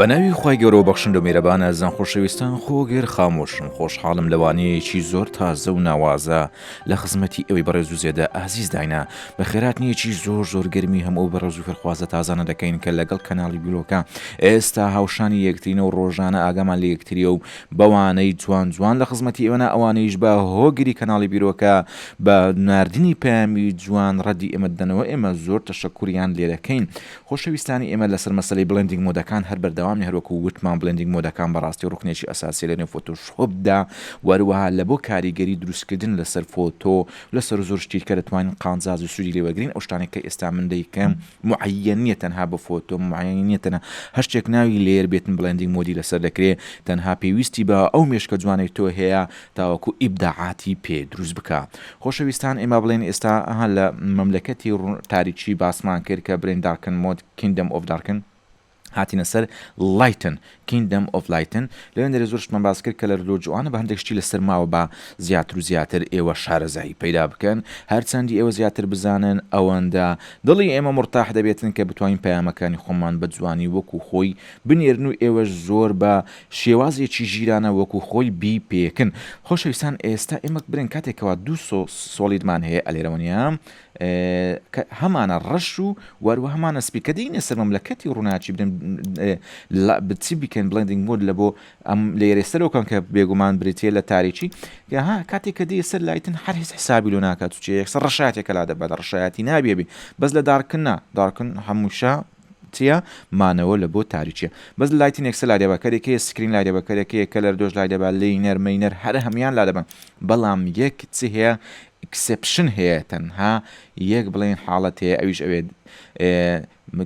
بەناوی خوای گەورە و بەخشندە و میرەبانە زان خۆشەویستان خۆگەر خامۆشم خۆشحاڵم لەوانەیەکی زۆر تازە و ناوازە لە خزمەتی ئەوەی بەڕێز و زێدە ئازیز داینا بە خێراتنیەکی زۆر گەرمی هەموو بەڕێز و فرخوازە تازانە دەکەین کە لەگەڵ کەناڵی بیلۆکە ئێستا هاوشانی یەکترینە و ڕۆژانە ئاگامان لە یەکتریە و بەوانەی جوان لە خزمەتی ئێوەنە ئەوانەیش بە هۆگری کەناڵی بیرۆکە بە ناردنی پەیامی جوان ڕەدی ئێمە دەنەوە ئێمە زۆر تەشەکوریان لێ دەکەین خۆشەویستانی ئێمە لەسەر مەسەلەی بلندینگ مۆدەکان هەر بەردەوام هەروەکو وتمان بلندینگ مۆدەکان بەڕاستی ڕوکنێکی ئەساسی لە نێو فۆتۆشۆپدا وەروەها لە بۆ کاریگەری دروستکردن لەسەر فۆتۆ لەسەر زۆر شتێککە دەتوانین قانزاز و سوودی لێوەگرین ئەو شتانێک کە ئێستا من دەیکەم معەنە تەنها بە فۆتۆ معەنە تەنها هەر شتێک ناوی لێر بێتن بلندینگ مۆدی لەسەر دەکرێت تەنها پێویستی بە ئەو مێشکە جوانەی تۆ هەیە تاوەکو ئیبداعاتی پێ دروست بکە خۆشەویستان ئێمە بڵێن ئێستا لە مەملەکەتی تاریکی باسمان کرد کە برێن دارکن مۆد کینگدم ئۆف دارکن هاتینە سەر لایتن کینگدم ئۆف لایتن لەوێندەرێ زۆر شتمان باس کرد کە لە ردۆ جوانە بە هەندێک شتی لەسەر ماوە بە زیاتر و زیاتر ئێوە شارەزایی پەیدا بکەن هەرچەندی ئێوە زیاتر بزانن ئەوەندە دڵی ئێمە مرتاح دەبێتن کە بتوانین پەیامەکانی خۆمان بە جوانی وەکو خۆی بنێرن و ئێوەش زۆر بە شێوازێکی ژیرانە وەکو خۆی بی پێکن خۆشەویستان ئێستا ئێمە برن کاتێکەوە دوو سۆلیدمان هەیە ئەلێرەوەنیە هەمانە ڕەش و وەروە هەمانە سپی کە دەینە سەر مەملەکەتی ڕووناچی برن بچی بکەن بلندینگ مۆد لە بۆ ئەم لە ئێرەسەرەوەکەن کە بێگومان بریتە لە تاریکی کاتێک کە دێ سەر لایتن هەر هیچ حسابی لۆ ناکات و چێکسە ڕەشایەتێکە لا دەبێت ڕەشایەتی نابێبی بەس لە دارکن هەمووشە چیە مانەوە لە بۆ تاریچیە بەس لایتین ئەکسە لا دەبە کەرێکی سکرین لا دەبە کەرێکی کەلەر دۆژ لای دەبە لەینەر مەینەر هەر هەمیان لا دەبن بەڵام یەک چی هەیە ئکسپشن هەیە تەنها یەک بڵێن حاڵەت هەیە ئەویش ئەوێت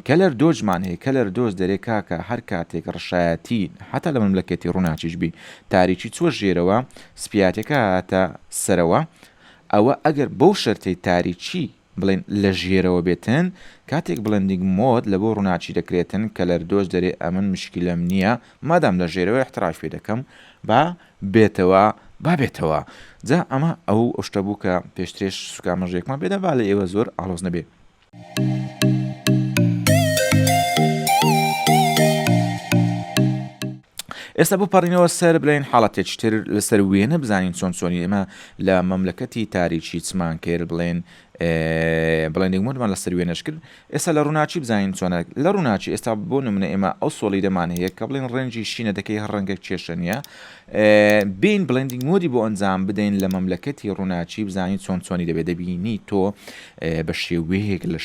کەلەر دۆژمان هەیە کەلەر دۆز دەرێ کاکە هەر کاتێک ڕەشایەتی حتا لە مەملەکەتی ڕووناچیش بی تاریکی چوە ژێرەوە سپیاتێکە هاتە سەرەوە ئەوە ئەگەر بەو شەرتەی تاریکی بڵێن لە ژێرەوە بێتن کاتێک بلندینگ مۆد لە بۆ ڕووناچی دەکرێتن کەلەر دۆز دەرێ ئەمن مشکلەم نییە مادام لە ژێرەوە احتراف پێ دەکەم بێتەوە جا ئەمە ئەو ئەشتە بوو کە پێشترێش سوکامەژێکمان بێدە با لە ئێوە زۆر ئاڵۆز نەبێ ئێستا بۆ پەڕینەوە سەر بڵێن حاڵەتێکی تر لەسەر وێنە بزانین چۆنی ئێمە لە مەملەکەتی تاریکی چمان کرد بڵێن بڵندینگ مۆدمان لەسەر وێنەش کرد ئێستا لە ڕووناچی بزانین چۆنە لە ڕووناچی ئێستا بۆ نمونە ئێمە ئەو سۆڵی دەمان هەیە کە بڵێن ڕێنجی شینە دەکەی هەر ڕەنگە کێشە نیە بین بلندینگ مۆدی بۆ ئەنجام بدەین لە مەملەکەتی ڕووناچی بزانین چۆنی دەبێت دەبینی تۆ بە شێوەیەک لە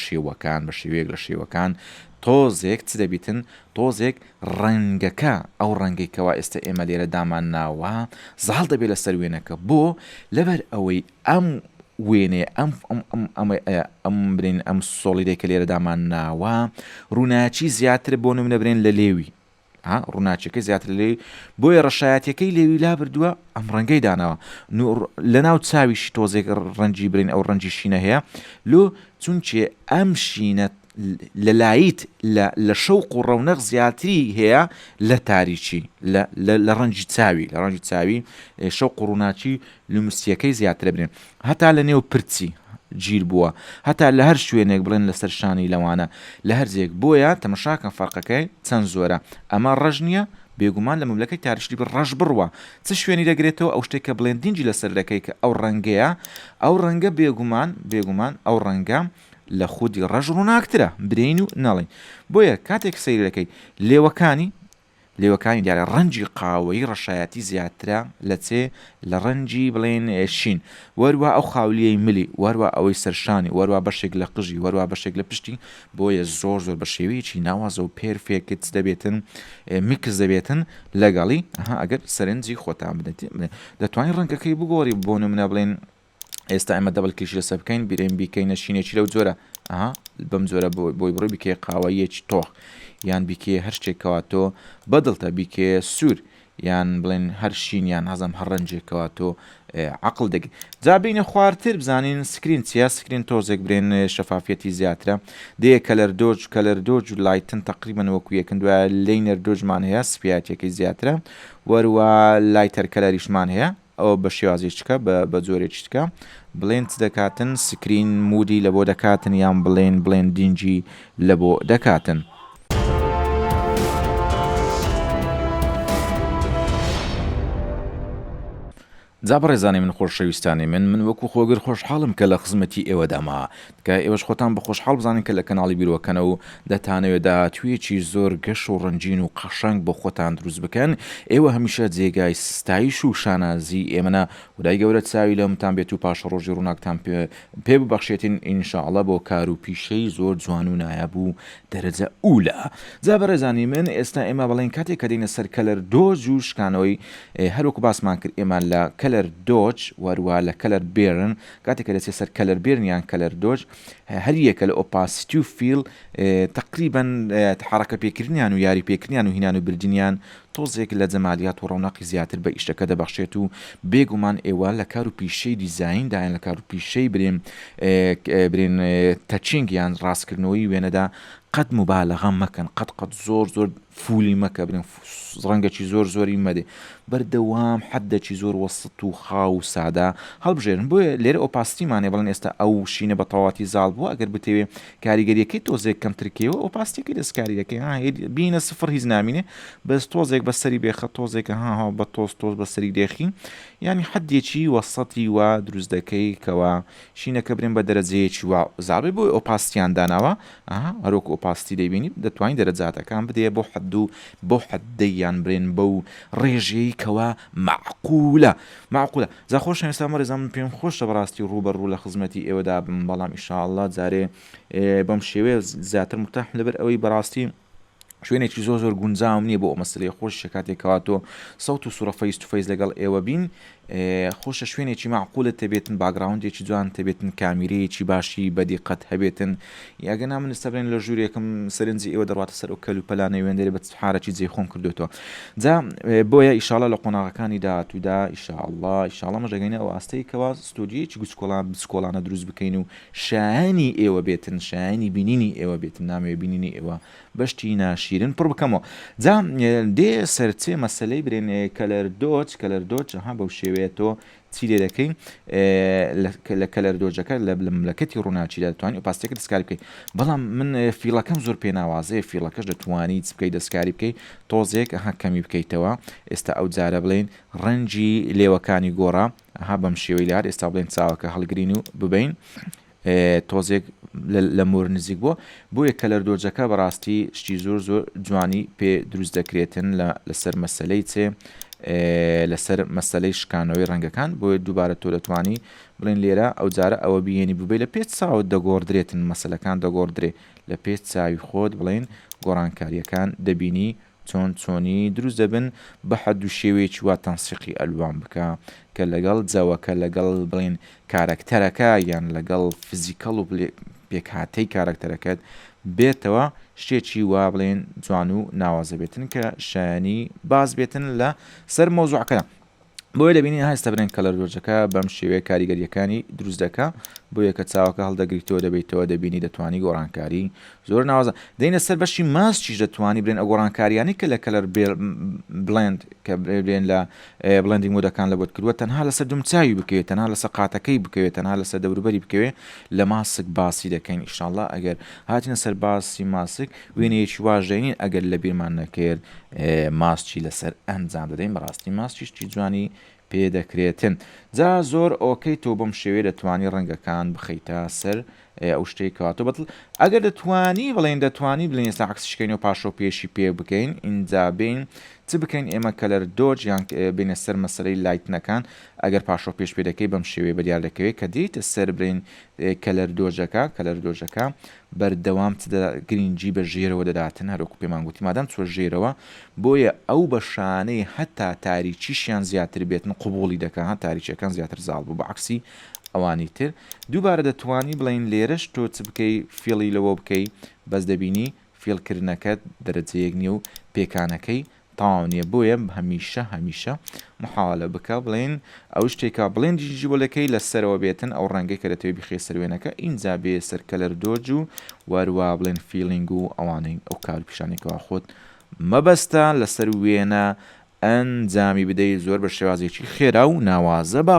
شێوەکان تۆزێک چ دەبیتن تۆزێک ڕەنگەکە ئەو ڕەنگێکەوە ئێستا ئێمە لێرە دامان ناوە زاڵ دەبێت لەسەر وێنەکە بۆ لەبەر ئەوەی ئەم وێنێ ئەم برین ئەم سۆڵیدێکە لێرە دامان ناوە ڕووناچی زیاتر بۆ نمونە برێن لە لێوی ڕووناچەکەی زیاتر لێوی بۆیە ڕەشایەتەکەی لێوی لا بردووە ئەم ڕەنگەی داناوە لە ناو چاویشی تۆزێک ڕەنجی برین ئەو ڕەنجی شینە هەیە لۆ چونچێ ئەم شینە لەلایت لە شەوق و ڕەونەق زیاتری هەیە لە تاریکی لە ڕەنجی چاوی شەوق و ڕووناچی لومسیەکەی زیاترە برێن هەتا لە نێو پرچی گیر بووە هەتا لە هەر شوێنێک بڵێن لەسەر شانی لەوانە لە هەرزێک بۆیە تەمەشاکەن فەرقەکەی چەند زۆرە ئەمە ڕەش نییە بێگومان لە مەملەکەی تاریشی ڕەش بڕوە چ شوێنی دەگرێتەوە ئەو شتێک کە بڵێندینجی لەسەر دەکەی کە ئەو ڕەنگەیە ئەو ڕەنگە بێگومان ئەو ڕەنگە لە خودی ڕەش ڕووناکترە برین و نەڵێن بۆیە کاتێک سەیر دەکەی لێوەکانی دیارە ڕەنجی قاوەی ڕەشایەتی زیاترە لە لە ڕەنجی بڵێن شین وەروە ئەو خاولیەی ملی وەروە ئەوەی سەرشانی وەروە بەشێک لە قژی وەروە بەشێک لە پشتی بۆیە زۆر بە شێوەیەکی ناوازە و پێرفێکت دەبێتن میکس دەبێتن لەگەڵی ئەگەر سەرنجی خۆتان بدەیت دەتوانین ڕەنگەکەی بگۆڕی بۆ نمونە بڵێن ئێستا ئەمە دەبل کلیش لەسەر بکەین بیرێن بیکەینە شینێکی لەو جۆرە بەم جۆرە بۆی بڕۆی بکێ قاوەیەکی تۆخ یان بیکێ هەر شتێکەوە تۆ بەدڵتە بیکێ سوور یان بڵێن هەر شینیان هەزم هەر ڕەنجێکەوە تۆ عقل دەگەی جابینە خوارتر بزانین سکرین چیا سکرین تۆزێک برێن شەفافەتی زیاترە دێ کەلەر دۆج و لایتن تقریبا وەکو یەکن دوایە لەینەر دۆژمان هەیە سپیاتێکی زیاترە وەروە لایتەر کەلەریشمان هەیە ئەو بە شێوازێکچکە بە جۆرێکچکە بڵێن دەکاتن سکرین مودی لە بۆ دەکاتن یان بڵێن دینجی لە بۆ دەکاتن جا بەڕێزانی من خۆشەویستانی من وەکو خۆگر خۆشحاڵم کە لە خزمەتی ئێوەداما کە ئێوەش خۆتان بە خۆشحاڵ بزانین کە لە کەناڵی بیرۆکەنە و دەتانەوێت داهاتوویەکی زۆر گەش و ڕەنجین و قەشەنگ بۆ خۆتان دروست بکەن. ئێوە هەمیشە جێگای ستایش و شانازی ئێمەە خدای گەورە چاوی لەمتان بێت و پاشە ڕۆژی ڕووناکتان پێ ببەخشێتین ئینشاءڵڵە بۆ کار و پیشەی زۆر جوان و نایاب و دەرەجە ئولا. جا بەڕێزانی من ئێستا ئێمە بەڵێن کاتێک کە دەینە سەر کەلەر دۆج و شکانەوەی هەروەکو باسمان کرد ئێمە لە کەلەر دۆج وەروە لە کەلەر بێرن کاتێک کە دەچێت سەر کەلەر بێرنیان کەلەر دۆج هەر یەکە لە ئۆپاسیتی و فیل تقریبا حرەکە پێکردنیان و یاری پێکردنیان و هینان و بردنیان تۆزێک لە جەمالیات و ڕەونەقی زیاتر بە ئیشتەکە دەبەخشێت و بێگومان ئێوە لە کار و پیشەی دیزایندایان لە کار و پیشەی برێن تەچینگ یان ڕاستکردنەوەی وێنەدا قەت مبالەغە مەکەن قەت زۆر فولی مەکە برێن ڕەنگەکی زۆری مەدێ بەردەوام حەدەکی زۆر وەسط و خاو و سادا هەڵبژێرن بۆیە لێرە ئۆپاسیتیمانێ بەڵێن ئێستا ئەو شینە بە تەواتی زاڵ بووە ئەگەر بتەوێ کاریگەریەکەی تۆزێک کەم ترکیەوە ئۆپاسیتیەکەی دەستکاریەکەی بینە سفر هیچ نامینێ بەس تۆزێک بەسەری بێخە تۆزێکە ها بە تۆز بەسەری دێخی ینی حەدێکی وەسەتی وا دروست دەکەی کەوا شینەکە برێن بە دەرەجەیەکی وا زاڵێ بۆی ئۆپاسیتیان داناوە هەروەکو ئۆپاسیتی دەیبینی دەتوانین دەرەجاتەکان بدێ بۆ حەد و بۆ حەدەیان برێن بەو ڕێژەی کەوا معقولە جا خۆش ئێستا مەڕێزان من پێم خۆشە بەڕاستی ڕوبەڕوو لە خزمەتی ئێوەدا بم بەڵام ئینشاءڵڵا جارێ بەم شێوەیە زیاتر مرتاح لەبەر ئەوەی بەڕاستی شوێنێکی زۆر گونجاوم نییە بۆ ئەو مەسلەی خۆش کاتێکەوە تۆ سەوت و سوورە فەیس تو فەیس لەگەڵ ئێوە بین خۆشە شوێنێکی معقولت تەبێتن باگراوندێکی جوان تەبێتن کامیرەیەکی باشی بەدیقەت هەبێتن یاگەنا من سەبرێن لە ژوورێکم سەرنجی ئێوە دەڕاتە سەر ئەو کەل و پەلانەی وێندێرە بە حارەکی جێ خۆم کردوێتەوە جا بۆیە ئیشاڵە لە قۆناغەکانی داهاتوودا ئیشاڵڵە مەژەگەینە ئەو ئاستەی کەوا ستۆدیەکی بچکۆڵانە دروست بکەین و شایانی ئێوە بێتن شایانی بینینی ئێوە بێتن نامەوێ بینینی ئێوە بەشتی ناشیرن پڕ بکەمەوە جا دێ سەرچێ مەسلەی برێن کەلەر دۆچ ها بەو شێوەیە تۆ چی لێ دەکەین لە کەلەر دۆجەکە لە ملەکەتی ڕووناچیدا دەتوانین ئۆپاسیتیەکە دەستکاری بکەیت بەڵام من فیڵەکەم زۆر پێ ناوازەیە فیڵەکەش دەتوانیت بکەیت دەستکاری بکەیت تۆزێک کەمی بکەیتەوە ئێستا ئەو جارە بڵێن ڕەنجی لێوەکانی گۆڕا بەم شێوەی لار ئێستا بڵێن چاوەکە هەڵگرین و ببین تۆزێک لە مۆر نزیک بووە بۆیە کەلەر دۆجەکە بەڕاستی شتی زۆر جوانی پێ دروست دەکرێتن لەسەر مەسلەی چێ لەسەر مەسلەی شکانەوەی ڕەنگەکان بۆیە دووبارە تۆ دەتوانی بڵێن لێرە ئەو جارە ئەوە بینی ببێ لە پێچ چاوت دەگۆڕدرێتن مەسلەکان دەگۆڕدرێ لە پێچ چاوی خۆت بڵێن گۆڕانکاریەکان دەبینی چۆنی دروست دەبن بە حەد و شێوەیەکی وا تەنسیقی ئەلوان بکە کە لەگەڵ جەوەکە لەگەڵ بڵێن کارکتەرەکە یان لەگەڵ فیزیکەڵ و پێکهاتەی کارکتەرەکەت بێتەوە شتێکی وا بڵێن جوان و ناوازە بێتن کە شایانی باز بێتن لە سەر مۆزوعەکە بۆیە دەبینی هەستا برێن کەلەر دۆجەکە بەم شێوەیە کاریگەریەکانی دروست دەکە بۆ یەکە چاوەکە هەڵدەگریتەوە دەبێتەوە دەبینی دەتوانی گۆڕانکاری زۆر ناوازە دەینە سەر بەشی ماسچیش دەتوانی برێن ئەو گۆڕانکاریانی کە لە کەلەر بڵند کە برێن لە بڵندینگ مۆدەکان لە بۆت کردووە تەنها لەسەر دومچاوی بکەوێت تەنها لەسەر قاتەکەی بکەوێت تەنها لەسەر دەوروبەری بکەوێت لە ماسک باسی دەکەین ئینشاءڵڵا ئەگەر هاتینە سەر باسی ماسک وێنەیەکی واژەینین ئەگەر لە بیرمان نەکرد ماسچی لەسەر ئەنجام دەدەین بەڕاستی ماسچیشتی جوانی پێ دەکرێتن جا زۆر ئۆکەی تۆ بەم شێوەیە دەتوانی ڕەنگەکان بخەیتە سەر ئەو شتێک کەواتۆ بەتڵ ئەگەر دەتوانی بڵێن ئێستا عەکسیشکەین و پاشۆ پێشی پێ بکەین ئینجا بین چ بکەین ئێمە کەلەر دۆج یان بینە سەر مەسەلەی لایتنەکان ئەگەر پاشۆ پێش پێ دەکەی بەم شێوەیە بەدیار دەکەوێت کە دیتە سەر برین کەلەر دۆژەکە بەردەوام گرنگی بە ژێرەوە دەداتن هەروەکو پێمان گوتی مادام چۆ ژێرەوە بۆیە ئەو بەشانەی هەتا تاریکیشیان زیاتر بێتن قوبوڵی دەکەن تاریکیەکان زیاتر زاڵ بوو بەعکسی ئەوانی تر دووبارە دەتوانی بڵین لێرەش تۆ چ بکەی فێڵی لەوە بکەی بەس دەبینی فێڵکردنەکەت دەرەجەیەک نیە و پێکانەکەی تاوا نییە بۆیە هەمیشە محاولە بکە بڵێن ئەو شتێکە بڵێن دیژیبۆلەکەی لەسەرەوە بێتن ئەو ڕەنگەی کە دەتەوێت بخێ سەروێنەکە ئینجا بێ سەر کەلەر دۆج و وەروە بڵێن فیلینگ و ئەوانەی ئەو کار پیشانێکەوە خۆت مەبەستە لەسەر وێنە ئەنجامی بدەیت زۆر بە شێوازێکی خێرا و ناوازە بە